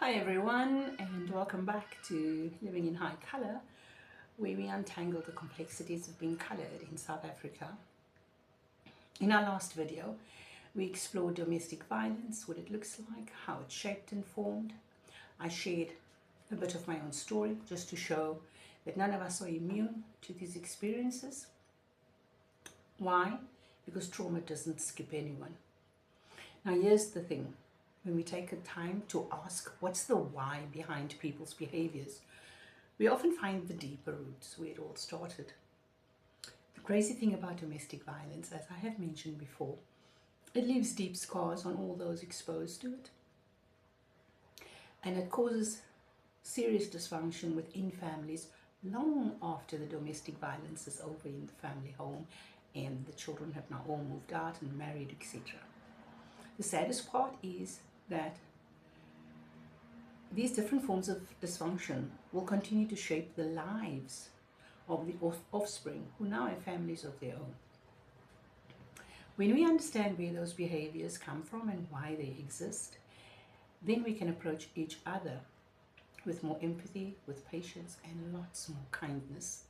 Hi everyone, and welcome back to Living in High Colour, where we untangle the complexities of being coloured in South Africa. In our last video, we explored domestic violence, what it looks like, how it's shaped and formed. I shared a bit of my own story just to show that none of us are immune to these experiences. Why? Because trauma doesn't skip anyone. Now here's the thing. When we take the time to ask what's the why behind people's behaviors, we often find the deeper roots where it all started. The crazy thing about domestic violence, as I have mentioned before, it leaves deep scars on all those exposed to it. And it causes serious dysfunction within families long after the domestic violence is over in the family home and the children have now all moved out and married, etc. The saddest part is that these different forms of dysfunction will continue to shape the lives of the offspring who now have families of their own. When we understand where those behaviors come from and why they exist, then we can approach each other with more empathy, with patience, and lots more kindness.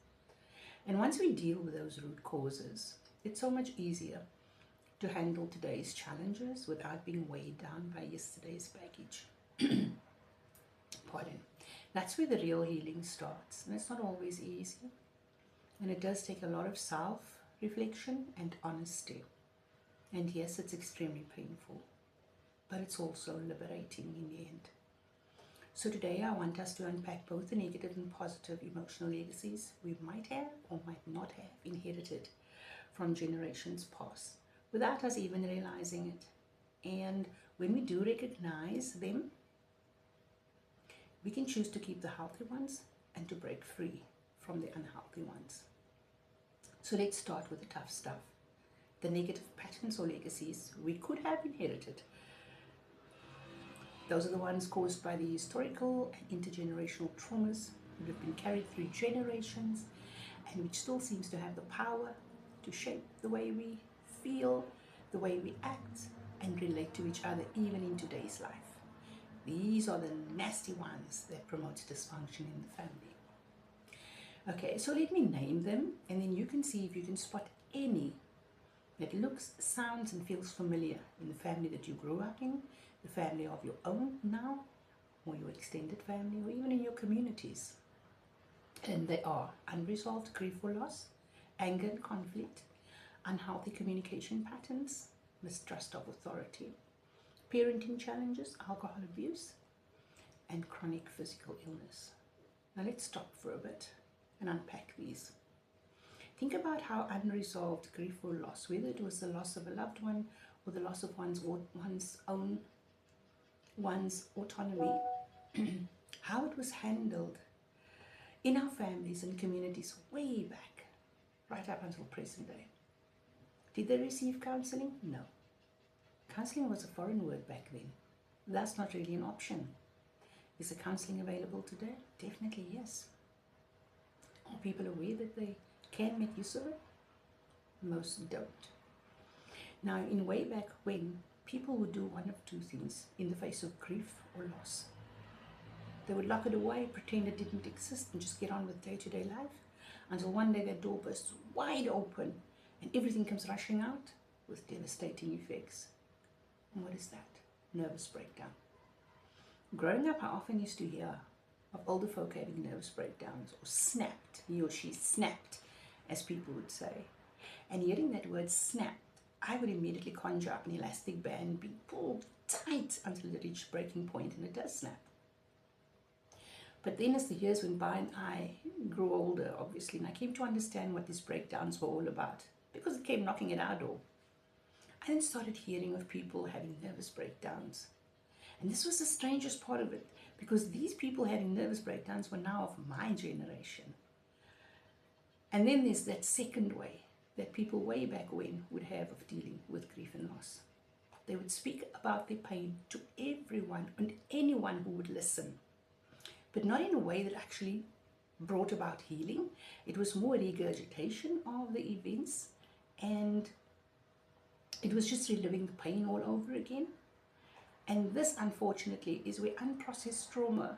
And once we deal with those root causes, it's so much easier to handle today's challenges without being weighed down by yesterday's baggage. Pardon. That's where the real healing starts. And it's not always easy. And it does take a lot of self-reflection and honesty. And yes, it's extremely painful. But it's also liberating in the end. So today I want us to unpack both the negative and positive emotional legacies we might have or might not have inherited from generations past, without us even realizing it. And when we do recognize them, we can choose to keep the healthy ones and to break free from the unhealthy ones. So let's start with the tough stuff. The negative patterns or legacies we could have inherited. Those are the ones caused by the historical and intergenerational traumas that have been carried through generations and which still seems to have the power to shape the way we feel, the way we act and relate to each other even in today's life. These are the nasty ones that promote dysfunction in the family. Okay, so let me name them and then you can see if you can spot any that looks, sounds and feels familiar in the family that you grew up in, the family of your own now, or your extended family, or even in your communities. And they are unresolved grief or loss, anger and conflict, unhealthy communication patterns, mistrust of authority, parenting challenges, alcohol abuse, and chronic physical illness. Now let's stop for a bit and unpack these. Think about how unresolved grief or loss, whether it was the loss of a loved one or the loss of one's autonomy, how it was handled in our families and communities way back, right up until present day. Did they receive counseling? No. Counseling was a foreign word back then. That's not really an option. Is the counseling available today? Definitely yes. Are people aware that they can make use of it? Most don't. Now, in way back when, people would do one of two things in the face of grief or loss. They would lock it away, pretend it didn't exist, and just get on with day-to-day life until one day their door bursts wide open and everything comes rushing out with devastating effects. And what is that? Nervous breakdown. Growing up, I often used to hear of older folk having nervous breakdowns or snapped, he or she snapped, as people would say. And hearing that word snap, I would immediately conjure up an elastic band being pulled tight until it reached breaking point, and it does snap. But then as the years went by and I grew older, obviously, and I came to understand what these breakdowns were all about, because it came knocking at our door, I then started hearing of people having nervous breakdowns. And this was the strangest part of it, because these people having nervous breakdowns were now of my generation. And then there's that second way that people way back when would have of dealing with grief and loss. They would speak about their pain to everyone and anyone who would listen, but not in a way that actually brought about healing. It was more a regurgitation of the events, and it was just reliving the pain all over again. And this, unfortunately, is where unprocessed trauma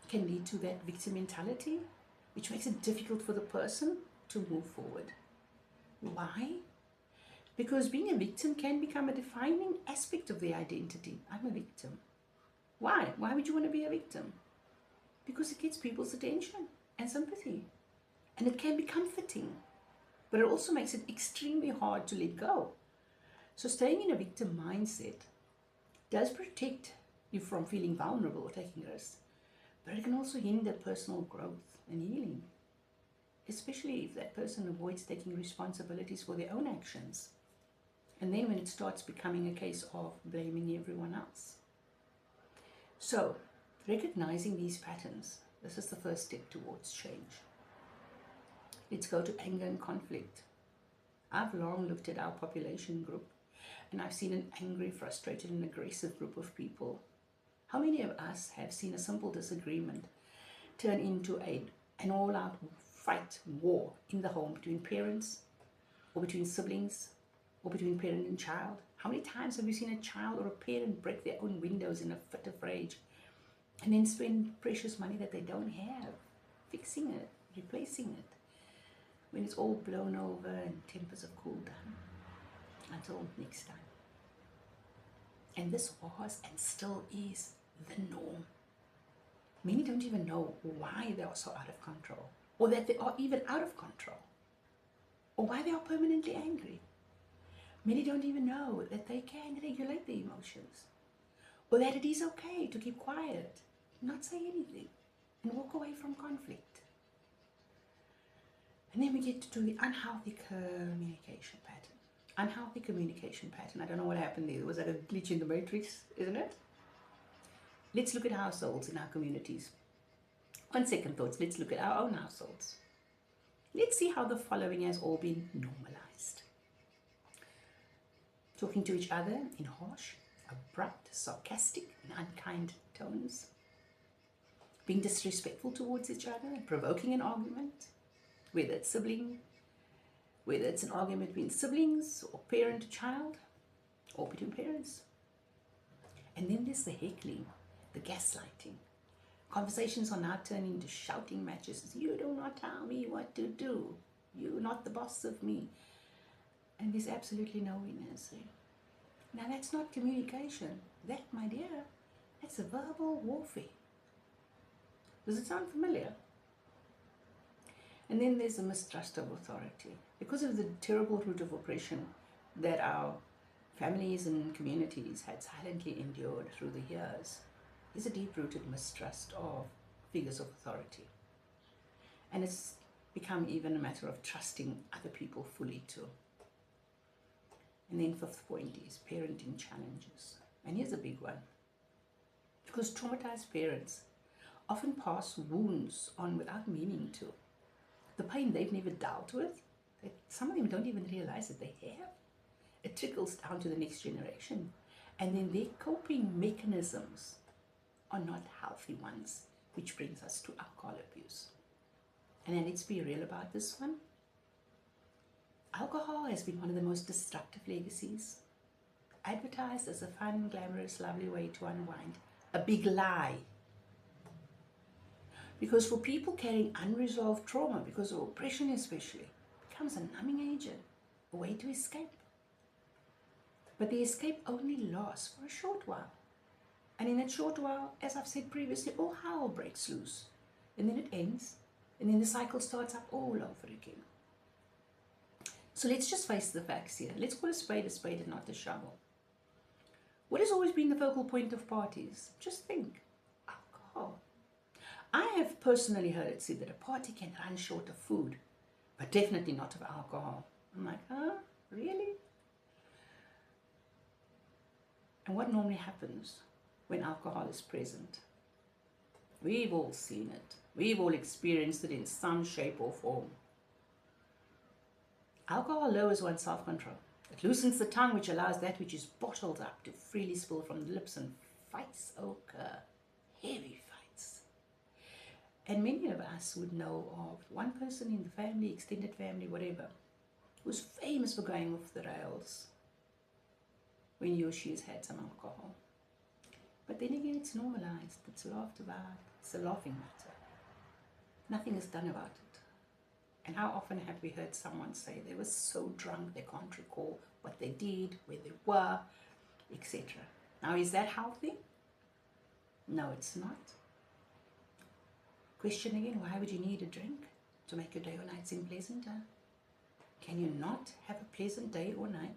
can lead to that victim mentality, which makes it difficult for the person to move forward. Why? Because being a victim can become a defining aspect of their identity. I'm a victim. Why? Why would you want to be a victim? Because it gets people's attention and sympathy. And it can be comforting. But it also makes it extremely hard to let go. So staying in a victim mindset does protect you from feeling vulnerable or taking risks. But it can also hinder personal growth and healing. Especially if that person avoids taking responsibilities for their own actions. And then when it starts becoming a case of blaming everyone else. So, recognizing these patterns, this is the first step towards change. Let's go to anger and conflict. I've long looked at our population group, and I've seen an angry, frustrated, and aggressive group of people. How many of us have seen a simple disagreement turn into an all-out fight, war in the home between parents, or between siblings, or between parent and child? How many times have you seen a child or a parent break their own windows in a fit of rage and then spend precious money that they don't have, fixing it, replacing it, when it's all blown over and tempers have cooled down until next time? And this was and still is the norm. Many don't even know why they are so out of control, or that they are even out of control, or why they are permanently angry. Many don't even know that they can regulate their emotions, or that it is okay to keep quiet, not say anything, and walk away from conflict. And then we get to the unhealthy communication pattern. Unhealthy communication pattern. I don't know what happened there. Was that a glitch in the matrix, isn't it? Let's look at households in our communities. On second thoughts, let's look at our own households. Let's see how the following has all been normalized. Talking to each other in harsh, abrupt, sarcastic, and unkind tones. Being disrespectful towards each other and provoking an argument, whether it's sibling, whether it's an argument between siblings or parent to child, or between parents. And then there's the heckling, the gaslighting. Conversations are now turning into shouting matches. You do not tell me what to do. You're not the boss of me. And there's absolutely no winners there. Now that's not communication. That, my dear, that's a verbal warfare. Does it sound familiar? And then there's the mistrust of authority. Because of the terrible root of oppression that our families and communities had silently endured through the years, is a deep-rooted mistrust of figures of authority. And it's become even a matter of trusting other people fully too. And then fifth point is parenting challenges. And here's a big one. Because traumatized parents often pass wounds on without meaning to. The pain they've never dealt with, that some of them don't even realize that they have. It trickles down to the next generation. And then their coping mechanisms are not healthy ones, which brings us to alcohol abuse. And then let's be real about this one. Alcohol has been one of the most destructive legacies. Advertised as a fun, glamorous, lovely way to unwind. A big lie. Because for people carrying unresolved trauma, because of oppression especially, it becomes a numbing agent, a way to escape. But the escape only lasts for a short while. And in that short while, as I've said previously, all hell breaks loose. And then it ends. And then the cycle starts up all over again. So let's just face the facts here. Let's call a spade and not a shovel. What has always been the focal point of parties? Just think. Alcohol. I have personally heard it said that a party can run short of food, but definitely not of alcohol. I'm like, huh? Really? And what normally happens when alcohol is present? We've all seen it. We've all experienced it in some shape or form. Alcohol lowers one's self-control. It loosens the tongue, which allows that which is bottled up to freely spill from the lips, and fights occur. Heavy fights. And many of us would know of one person in the family, extended family, whatever, who's famous for going off the rails when he or she has had some alcohol. But then again, it's normalized, it's laughed about, it's a laughing matter. Nothing is done about it. And how often have we heard someone say they were so drunk they can't recall what they did, where they were, etc. Now, is that healthy? No, it's not. Question again, why would you need a drink to make your day or night seem pleasanter? Can you not have a pleasant day or night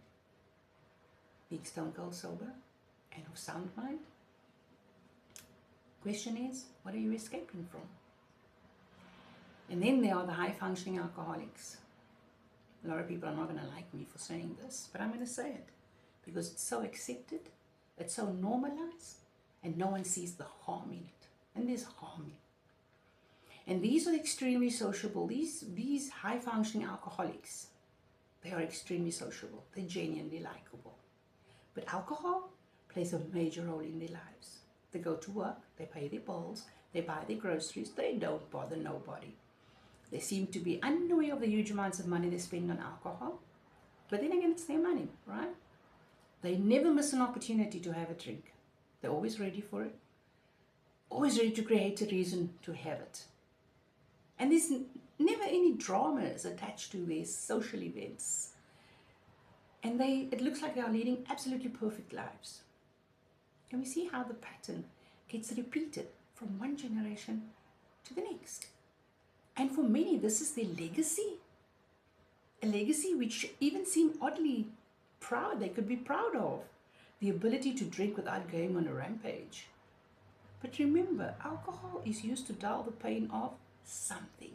being stone cold sober and of sound mind? Question is, what are you escaping from? And then there are the high-functioning alcoholics. A lot of people are not going to like me for saying this, but I'm going to say it because it's so accepted, it's so normalized, and no one sees the harm in it. And there's harm. And these are extremely sociable. These high-functioning alcoholics, they are extremely sociable. They're genuinely likable. But alcohol plays a major role in their lives. They go to work, they pay their bills, they buy their groceries, they don't bother nobody. They seem to be unaware of the huge amounts of money they spend on alcohol. But then again, it's their money, right? They never miss an opportunity to have a drink. They're always ready for it. Always ready to create a reason to have it. And there's never any dramas attached to their social events. And it looks like they are leading absolutely perfect lives. And we see how the pattern gets repeated from one generation to the next. And for many, this is their legacy. A legacy which even seem oddly proud, they could be proud of. The ability to drink without going on a rampage. But remember, alcohol is used to dull the pain of something.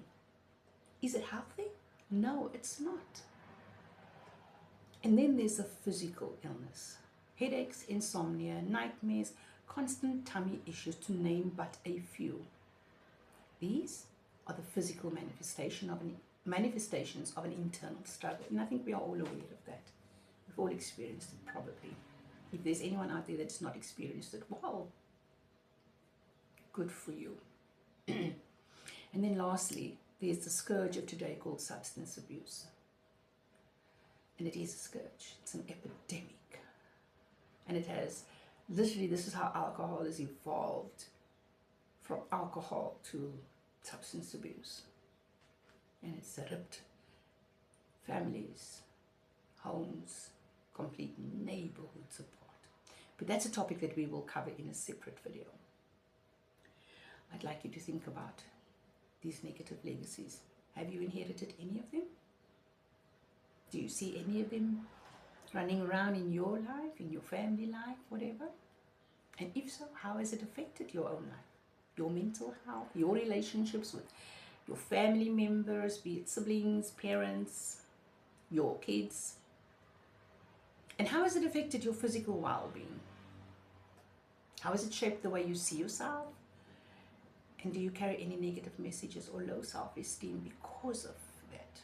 Is it healthy? No, it's not. And then there's the physical illness. Headaches, insomnia, nightmares, constant tummy issues, to name but a few. These are the physical manifestations of an internal struggle. And I think we are all aware of that. We've all experienced it probably. If there's anyone out there that's not experienced it, well, good for you. And then lastly, there's the scourge of today called substance abuse. And it is a scourge. It's an epidemic. And it has, literally, this is how alcohol has evolved from alcohol to substance abuse. And it's ripped families, homes, complete neighborhoods apart. But that's a topic that we will cover in a separate video. I'd like you to think about these negative legacies. Have you inherited any of them? Do you see any of them running around in your life, in your family life, whatever? And if so, how has it affected your own life? Your mental health, your relationships with your family members, be it siblings, parents, your kids? And how has it affected your physical well-being? How has it shaped the way you see yourself? And do you carry any negative messages or low self-esteem because of that?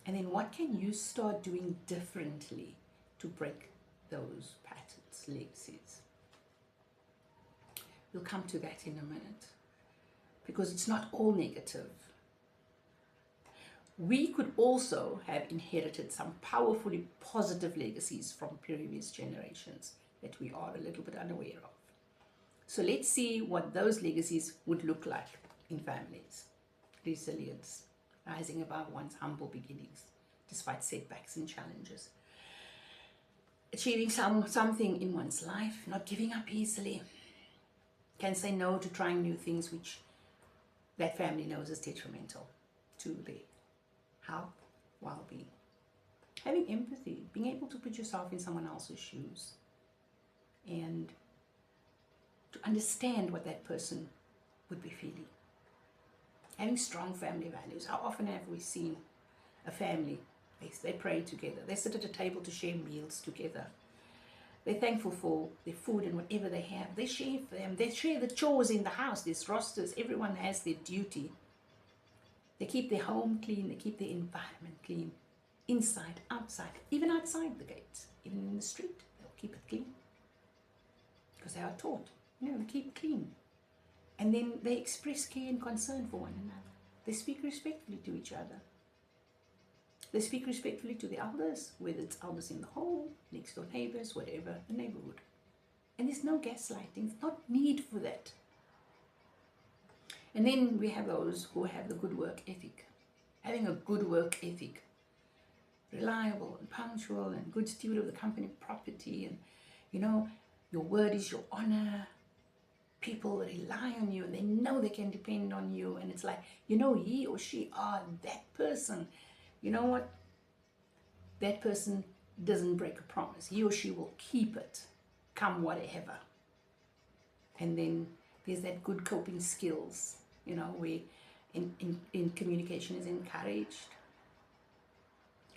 And then what can you start doing differently to break those patterns, legacies? We'll come to that in a minute, because it's not all negative. We could also have inherited some powerfully positive legacies from previous generations that we are a little bit unaware of. So let's see what those legacies would look like in families. Resilience, rising above one's humble beginnings, despite setbacks and challenges. Achieving something in one's life, not giving up easily. Can say no to trying new things which that family knows is detrimental to their health, well-being. Having empathy, being able to put yourself in someone else's shoes and to understand what that person would be feeling. Having strong family values. How often have we seen a family, they pray together, they sit at a table to share meals together. They're thankful for their food and whatever they have. They share for them. They share the chores in the house. There's rosters. Everyone has their duty. They keep their home clean. They keep their environment clean. Inside, outside, even outside the gates, even in the street, they'll keep it clean. Because they are taught, keep it clean. And then they express care and concern for one another. They speak respectfully to each other. They speak respectfully to the elders, whether it's elders in the home, next door neighbors, whatever, the neighborhood. And there's no gaslighting, there's not need for that. And then we have those who have the good work ethic. Having a good work ethic, reliable and punctual and good steward of the company property, and your word is your honor. People rely on you and they know they can depend on you, and it's like, he or she are that person. You know what? That person doesn't break a promise. He or she will keep it, come whatever. And then there's that good coping skills, where in communication is encouraged.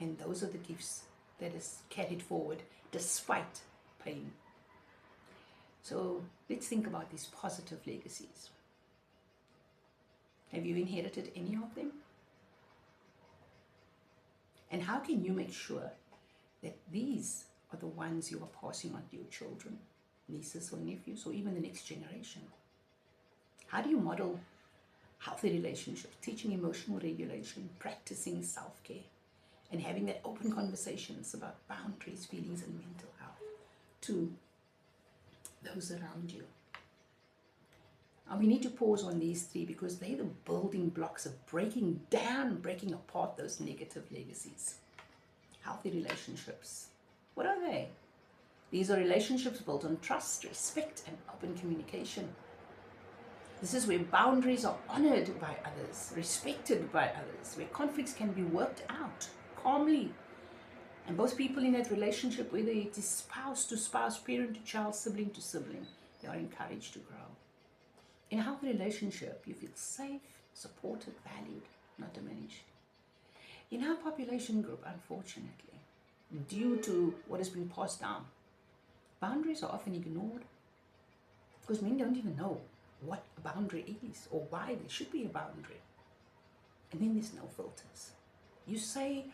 And those are the gifts that is carried forward despite pain. So let's think about these positive legacies. Have you inherited any of them? And how can you make sure that these are the ones you are passing on to your children, nieces or nephews, or even the next generation? How do you model healthy relationships, teaching emotional regulation, practicing self-care, and having that open conversations about boundaries, feelings, and mental health to those around you? And we need to pause on these three because they're the building blocks of breaking apart those negative legacies. Healthy relationships. What are they? These are relationships built on trust, respect, and open communication. This is where boundaries are honored by others, respected by others, where conflicts can be worked out calmly. And both people in that relationship, whether it is spouse to spouse, parent to child, sibling to sibling, they are encouraged to grow. In a healthy relationship, you feel safe, supported, valued, not diminished. In our population group, unfortunately, due to what has been passed down, boundaries are often ignored because men don't even know what a boundary is or why there should be a boundary. And then there's no filters. You say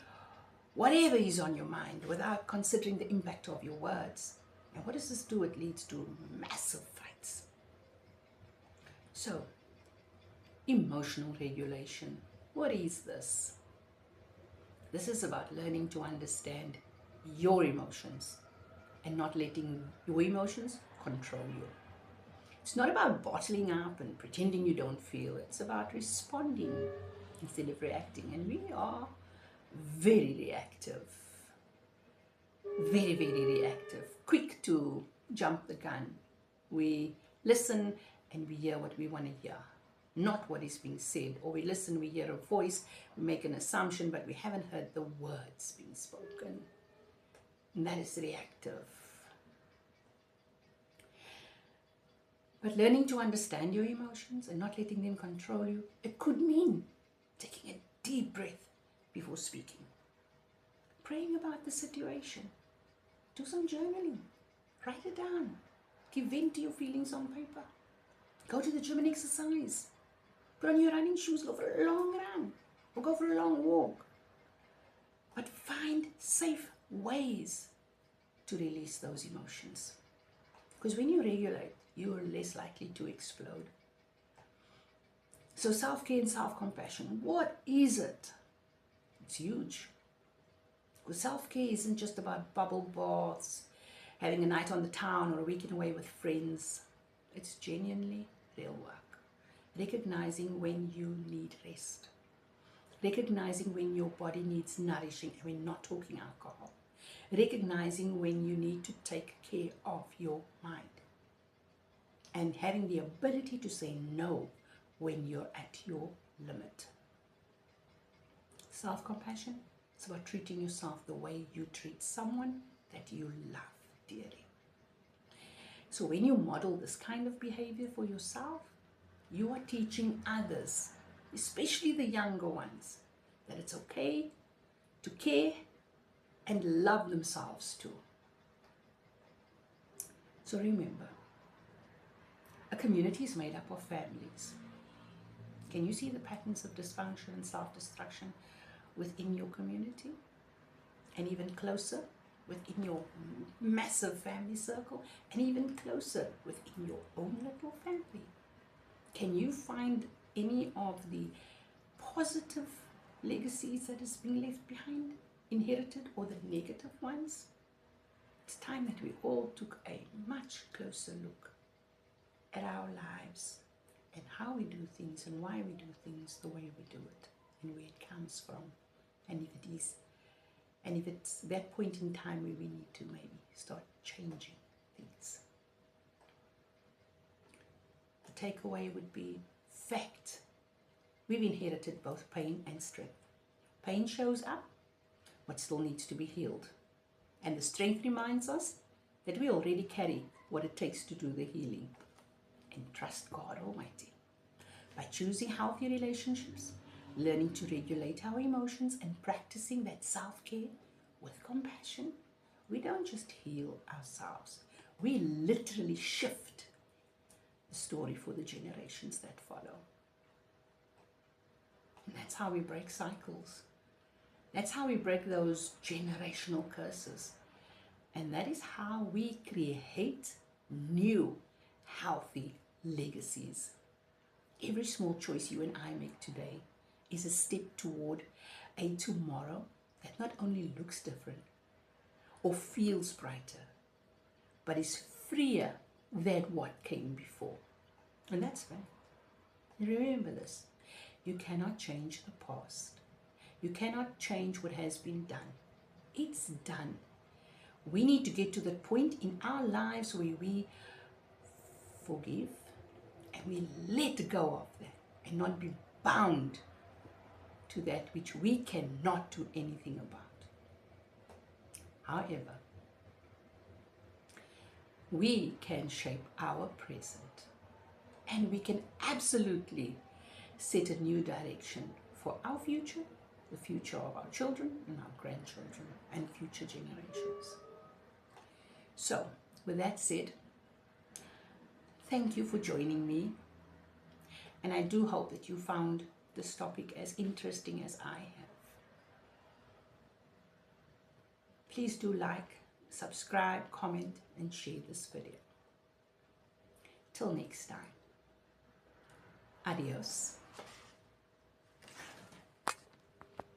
whatever is on your mind without considering the impact of your words. And what does this do? It leads to massive fights. So, emotional regulation. What is this? This is about learning to understand your emotions and not letting your emotions control you. It's not about bottling up and pretending you don't feel. It's about responding instead of reacting. And we are very reactive. Very, very reactive. Quick to jump the gun. We listen and we hear what we want to hear, not what is being said. Or we listen, we hear a voice, we make an assumption, but we haven't heard the words being spoken. And that is reactive. But learning to understand your emotions and not letting them control you, it could mean taking a deep breath before speaking. Praying about the situation. Do some journaling. Write it down. Give vent to your feelings on paper. Go to the gym and exercise. Put on your running shoes, go for a long run, or go for a long walk. But find safe ways to release those emotions. Because when you regulate, you are less likely to explode. So self-care and self-compassion, what is it? It's huge. Because self-care isn't just about bubble baths, having a night on the town or a weekend away with friends. It's genuinely real work. Recognizing when you need rest. Recognizing when your body needs nourishing, and we're not talking alcohol. Recognizing when you need to take care of your mind. And having the ability to say no when you're at your limit. Self-compassion, it's about treating yourself the way you treat someone that you love dearly. So when you model this kind of behavior for yourself, you are teaching others, especially the younger ones, that it's okay to care and love themselves too. So remember, a community is made up of families. Can you see the patterns of dysfunction and self-destruction within your community? And even closer within your massive family circle, and even closer within your own little family. Can you find any of the positive legacies that is being left behind, inherited, or the negative ones? It's time that we all took a much closer look at our lives and how we do things and why we do things the way we do it and where it comes from, and if it's that point in time where we need to maybe start changing things. The takeaway would be fact. We've inherited both pain and strength. Pain shows up, what still needs to be healed. And the strength reminds us that we already carry what it takes to do the healing. And trust God Almighty. By choosing healthy relationships, learning to regulate our emotions, and practicing that self-care with compassion, we don't just heal ourselves. We literally shift the story for the generations that follow. And that's how we break cycles. That's how we break those generational curses. And that is how we create new, healthy legacies. Every small choice you and I make today is a step toward a tomorrow that not only looks different or feels brighter, but is freer than what came before. And that's right. Remember this. You cannot change the past. You cannot change what has been done. It's done. We need to get to the point in our lives where we forgive and we let go of that and not be bound to that which we cannot do anything about. However, we can shape our present, and we can absolutely set a new direction for our future, the future of our children and our grandchildren and future generations. So, with that said, thank you for joining me, and I do hope that you found this topic as interesting as I have. Please do like, subscribe, comment, and share this video. Till next time. Adios.